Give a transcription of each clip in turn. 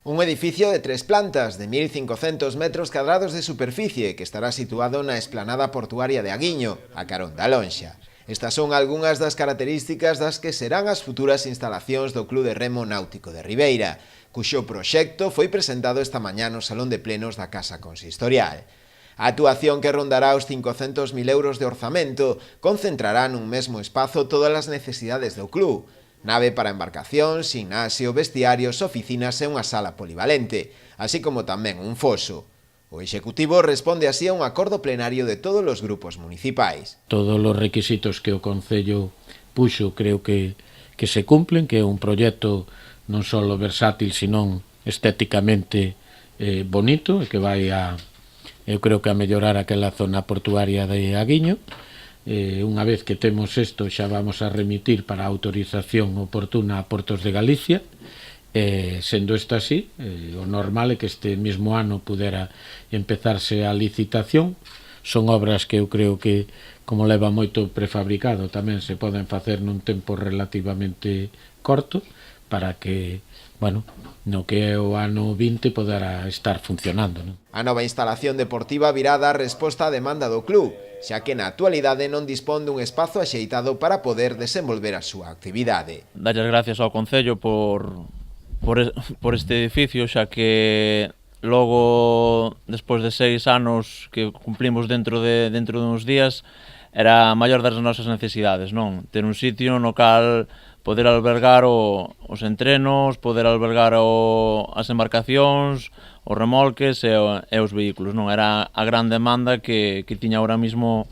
Un edificio de 3 plantas, de 1.500 metros cadrados de superficie, que estará situado na esplanada portuaria de Aguiño, a carón da Lonxa. Estas son algunhas das características das que serán as futuras instalacións do Club de Remo Náutico de Ribeira, cuxo proxecto foi presentado esta mañá no Salón de Plenos da Casa Consistorial. A actuación, que rondará os 500.000 euros de orzamento, concentrará nun mesmo espazo todas as necesidades do club: nave para embarcacións, gimnasio, vestiarios, oficinas e unha sala polivalente, así como tamén un foso. O Executivo responde así a un acordo plenario de todos os grupos municipais. Todos os requisitos que o Concello puxo creo que se cumplen, que é un proxecto non só versátil, senón estéticamente bonito, e que vai eu creo que a mellorar aquela zona portuaria de Aguiño. Unha vez que temos isto, xa vamos a remitir para a autorización oportuna a Portos de Galicia. Sendo isto así, o normal é que este mesmo ano pudera empezarse a licitación. Son obras que eu creo que, como leva moito prefabricado, tamén se poden facer nun tempo relativamente corto, para que, no que é o ano 20 poderá estar funcionando, non? A nova instalación deportiva virá a dar resposta á demanda do club, xa que na actualidade non dispón dun espazo axeitado para poder desenvolver a súa actividade. Darlle as gracias ao Concello por este edificio, xa que logo, despois de 6 anos que cumplimos dentro de uns días, era a maior das nosas necesidades, non? Ter un sitio no cal poder albergar os entrenos, poder albergar as embarcacións, os remolques e os vehículos, non? Era a gran demanda que tiña ahora mismo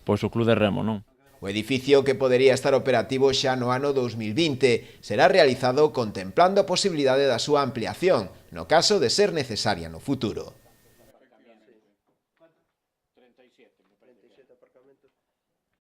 o Club de Remo, non? O edificio, que podería estar operativo xa no ano 2020, será realizado contemplando a posibilidade da súa ampliación, no caso de ser necesaria no futuro.